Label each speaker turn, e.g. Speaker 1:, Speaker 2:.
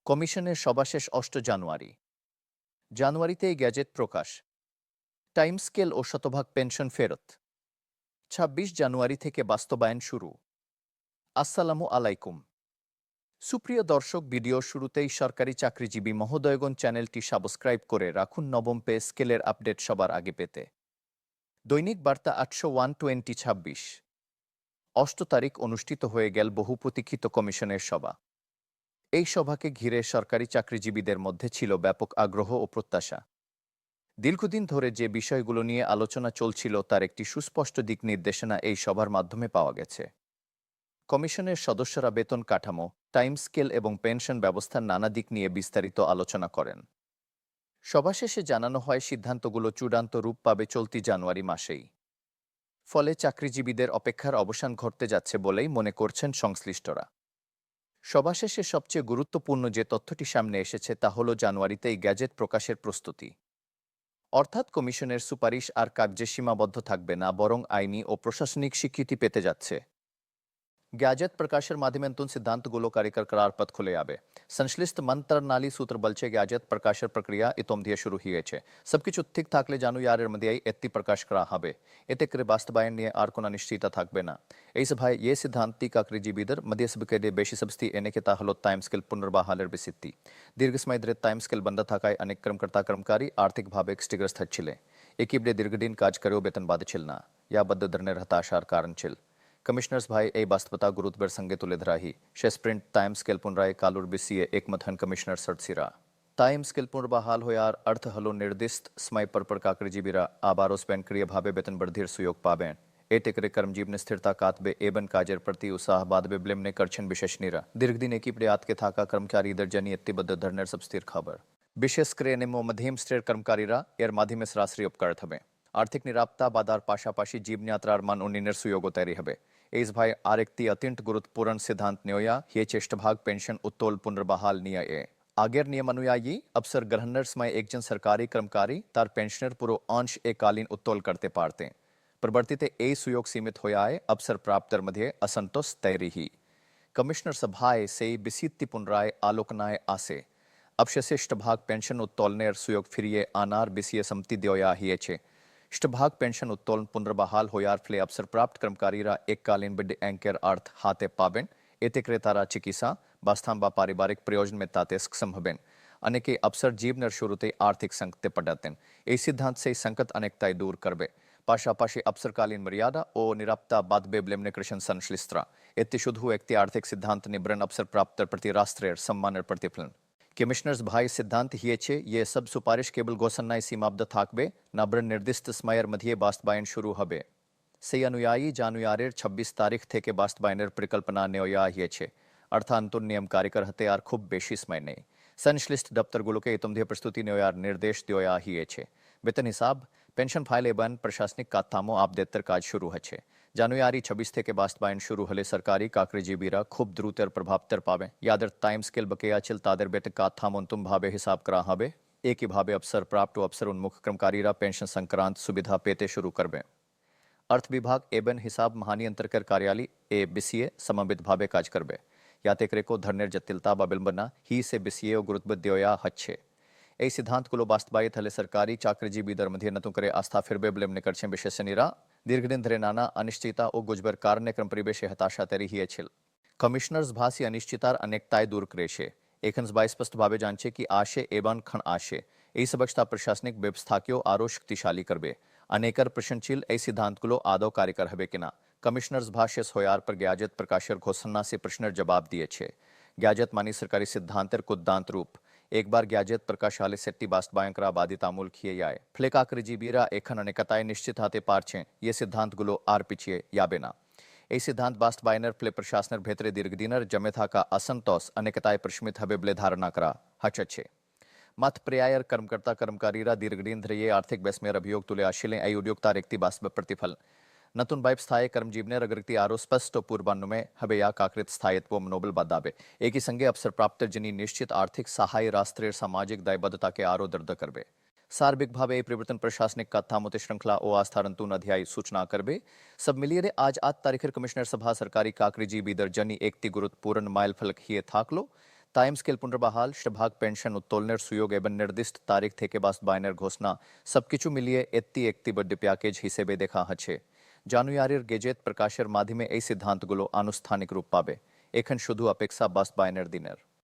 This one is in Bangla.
Speaker 1: কমিশনের সভা শেষ ৮ জানুয়ারি। জানুয়ারিতেই গ্যাজেট প্রকাশ, টাইম স্কেল ও শতভাগ পেনশন ফেরত। ২৬ জানুয়ারি থেকে বাস্তবায়ন শুরু। আসসালামু আলাইকুম সুপ্রিয় দর্শক, ভিডিও শুরুতেই সরকারি চাকরিজীবী মহোদয়গণ চ্যানেলটি সাবস্ক্রাইব করে রাখুন নবম পে স্কেলের আপডেট সবার আগে পেতে। দৈনিক বার্তা ৮০১-2026 তারিখ অনুষ্ঠিত হয়ে গেল বহু প্রতীক্ষিত কমিশনের সভা। এই সভাকে ঘিরে সরকারি চাকরিজীবীদের মধ্যে ছিল ব্যাপক আগ্রহ ও প্রত্যাশা। দীর্ঘদিন ধরে যে বিষয়গুলো নিয়ে আলোচনা চলছিল তার একটি সুস্পষ্ট দিক নির্দেশনা এই সভার মাধ্যমে পাওয়া গেছে। কমিশনের সদস্যরা বেতন কাঠামো, টাইম স্কেল এবং পেনশন ব্যবস্থার নানা দিক নিয়ে বিস্তারিত আলোচনা করেন। সভা শেষে জানানো হয় সিদ্ধান্তগুলো চূড়ান্ত রূপ পাবে চলতি জানুয়ারি মাসেই। ফলে চাকরিজীবীদের অপেক্ষার অবসান ঘটতে যাচ্ছে বলেই মনে করছেন সংশ্লিষ্টরা। সভা শেষে সবচেয়ে গুরুত্বপূর্ণ যে তথ্যটি সামনে এসেছে তা হল জানুয়ারিতেই গ্যাজেট প্রকাশের প্রস্তুতি। অর্থাৎ কমিশনের সুপারিশ আর কার্যে সীমাবদ্ধ থাকবে না, বরং আইনি ও প্রশাসনিক স্বীকৃতি পেতে যাচ্ছে। গ্যাজেট প্রকাশের মাধ্যমে নতুন সিদ্ধান্তগুলো কার্যকর করার পথ খুলে যাবে। সংশ্লিষ্ট মন্ত্রণালী সূত্র বলছে গ্যাজেট প্রকাশের প্রক্রিয়া ইতোমধ্যে শুরু হয়েছে। সবকিছু ঠিক থাকলে জানুয়ারির মধ্যেই এটি প্রকাশ করা হবে। এতে করে বাস্তবায়ন নিয়ে আর কোনো অনিশ্চয়তা থাকবে না। এই সভায় এ সিদ্ধান্তি চাকরিজীবীদের মধ্যস্থকে বেশি স্বস্তি এনেকে তা হল টাইম স্কেল পুনর্বহালের বিসিদ্ধি। দীর্ঘ সময় ধরে টাইম স্কেল বন্ধ থাকায় অনেক কর্মকর্তা-কর্মচারী আর্থিকভাবে ক্ষতিগ্রস্ত হচ্ছিলেন। একইভাবে দীর্ঘদিন কাজ করেও বেতন বাদে না, ইয়া বদ্ধ ধরনের হতাশার কারণ ছিল। কমিশনার্স ভাই এই বাস্তবতা গুরুত্বের সঙ্গে তুলে ধরাহি শেষ প্রিন্ট টাইম স্কেল পুনরায় কালুর বিসিয়ে একমত হন কমিশনার সরসিরা। টাইম স্কেল পুনর্বহাল হওয়ার অর্থ হল নির্দিষ্ট সময় পর চাকরিজীবীরা আবারও স্বয়ংক্রিয়ভাবে বেতন বৃদ্ধির সুযোগ পাবেন। এতে করে কর্মজীবনে স্থিরতা কাটবে এবং কাজের প্রতি উৎসাহ বাড়বে বলে মনে করছেন বিশেষজ্ঞরা। দীর্ঘদিন একইভাবে আটকে থাকা কর্মচারীদের জন্য একটি বদ্ধ ধরনের সবস্থির খবর। বিশেষ করে নিম্ন মধ্যম স্তরের কর্মচারীরা এর মাধ্যমে সরাসরি উপকার হবে। আর্থিক নিরাপত্তা বাধার পাশাপাশি জীবনযাত্রার মান উন্নয়নের সুযোগও তৈরি হবে। এই ভাই আরেকটি অত্যন্ত গুরুত্বপূর্ণ সিদ্ধান্ত নেওয়া হয়েছে ষ্ঠভাগ পেনশন উত্তোল পুনর্বহাল নিয়ে। আগের নিয়মানুযায়ী অবসর গ্রহণের সময় একজন সরকারি কর্মচারী তার পেনশনের পুরো অংশ এককালীন উত্তোল করতে পারতেন। পরবর্তীতে এই সুযোগ সীমিত হওয়ায় অবসর প্রাপ্তের মধ্যে অসন্তোষ তৈরি। কমিশনার সভায় সেই বিসিতি পুনরায় আলোচনায় আসে। অবশেষে ষ্ঠভাগ পেনশন উত্তোলনের সুযোগ ফিরিয়ে আনার বিষয়ে সম্মতি দেওয়া হয়েছে। ষ্ঠভাগ পেনশন উত্তোলন পুনর্বহাল হওয়ার ফলে অবসরপ্রাপ্ত কর্মচারীরা এককালীন বৃদ্ধি অঙ্কের অর্থ হাতে পাবেন। এতে করে তারা চিকিৎসা, বাসস্থান বা পারিবারিক প্রয়োজন মেটাতে সক্ষম হবেন। অনেকে অবসর জীবনের শুরুতে আর্থিক সংকটে পড়তেন। এই সিদ্ধান্ত সেই সংকট অনেকটাই দূর করবে। পাশাপাশি অবসরকালীন মর্যাদা ও নিরাপত্তা বাড়বে বলে মনে করছেন সংশ্লিষ্টরা। এতে শুধু একটি আর্থিক সিদ্ধান্ত নিবরণ অবসরপ্রাপ্তের প্রতি রাষ্ট্রের সম্মানের প্রতিফলন। কমিশনার্স ভাই সিদ্ধান্ত হয়েছে ये सब সুপারিশ কেবল ঘোষণায় সীমাবদ্ধ থাকবে না, বরং নির্দিষ্ট সময়ের মধ্যে বাস্তবায়ন শুরু হবে। সেই অনুযায়ী জানুয়ারির ২৬ তারিখ থেকে বাস্তবায়নের পরিকল্পনা নেওয়া হয়েছে। অর্থাৎ নতুন নিয়ম কার্যকর হতে আর খুব বেশি সময় নেই। সংশ্লিষ্ট দপ্তরগুলোকে ইতোমধ্যে প্রস্তুতি নেওয়ার নির্দেশ দেওয়া হয়েছে। বেতন হিসাব, পেনশন ফাইল এবং প্রশাসনিক কাঠামো আপডেটের কাজ শুরু হচ্ছে। জানুয়ারি ২৬ থেকে বাস্তবায়ন শুরু হলে সরকারি চাকরিজীবীরা খুব দ্রুতের প্রভাব টের পাবে। যাদের টাইম স্কেল বকেয়া ছিল তাদের বেতন কাঠামো নতুনভাবে হিসাব করা হবে। একইভাবে অবসরপ্রাপ্ত ও অবসর উন্মুখ কর্মচারীরা পেনশন সংক্রান্ত সুবিধা পেতে শুরু করবে। अर्थ विभाग एबन हिसाब महानियंत्रकर कार्यालय ए बिसीए समन्वितभावे काज करबे। याते करे को धरनेर जटिलता बा विलंबना ही से बिसीए गुरुत्व देया हच्छे। এই সিদ্ধান্তগুলো বাস্তবায়িত হলে সরকারি চাকরিজীবীদের মধ্যে নতুন করে আস্থা ফিরবে বলে মনে করছেন বিশেষজ্ঞরা। দীর্ঘদিন ধরে নানা অনিশ্চয়তা ও গুজবের কারণে ক্রম পরিবেশে হতাশা তৈরি হয়েছিল। কমিশনার্স ভাসি অনিশ্চিতার অনেকটাই দূর করেছে। এখন স্পষ্টভাবে জানছে কি আসে এবং ক্ষণ আসে। এই সবকতা প্রশাসনিক ব্যবস্থাকেও আরও শক্তিশালী করবে। अनेकर प्रश्नशील এই সিদ্ধান্তগুলো আদৌ কার্যকর হবে কিনা। কমিশনার্স ভাষ্যেস হওয়ার পর গ্যাজেট প্রকাশের ঘোষণা সে প্রশ্নের জবাব দিয়েছে। গ্যাজেট মানি সরকারি সিদ্ধান্তের কুদ্দান্ত রূপ। एक बार গ্যাজেট প্রকাশ হলে সেটি বাস্তবায়ন করা বাধ্যতামূলক হয়ে যায়। ফলে চাকরিজীবীরা এখন অনেকটাই নিশ্চিত হতে পারছেন এই সিদ্ধান্তগুলো আর পিছিয়ে যাবে না। এই সিদ্ধান্ত বাস্তবায়নের ফলে প্রশাসনের ভেতরে দীর্ঘদিনের জমে থাকা অসন্তোষ অনেকটাই প্রশমিত হবে বলে ধারণা করা হচ্ছে। मत पर्यायर कर्मकर्ता कर्मचारीरा दीर्घदिन धरे आर्थिक बेसमेर अभियोग तुले आशिले এই উদ্যোক্তার একটি বাস্তব প্রতিফল। নতুন বাইব স্থায়ী কর্মজীবনের অগ্রগতি আরও স্পষ্ট পূর্বানুমে হবে या কাকৃত স্থায়িত্ব মনোবল বাড়াবে। একই সঙ্গে অবসর প্রাপ্তের জন্য নিশ্চিত আর্থিক সহায় রাষ্ট্রের সামাজিক দায়বদ্ধতাকে আরও দৃঢ় করবে। সার্বিকভাবে এই পরিবর্তন প্রশাসনিক কাঠামোতে শৃঙ্খলা ও আস্থার নতুন অধ্যায় সূচনা করবে। সব মিলিয়ে আজ ৮ তারিখের কমিশনার সভা সরকারি চাকরিজীবীদের জন্য একটি গুরুত্বপূর্ণ মাইলফলক হয়ে থাকলো। টাইম স্কেল পুনর্বহাল ভাগ পেনশন উত্তোলনের সুযোগ এবং নির্দিষ্ট তারিখ থেকে বাস্তবায়নের ঘোষণা সবকিছু মিলিয়ে একটি বড্ডি প্যাকেজ হিসেবে দেখা হচ্ছে। জানুয়ারির গেজেট প্রকাশের মাধ্যমে এই সিদ্ধান্তগুলো আনুষ্ঠানিক রূপ পাবে। এখন শুধু অপেক্ষা বাস্তবায়নের দিনের।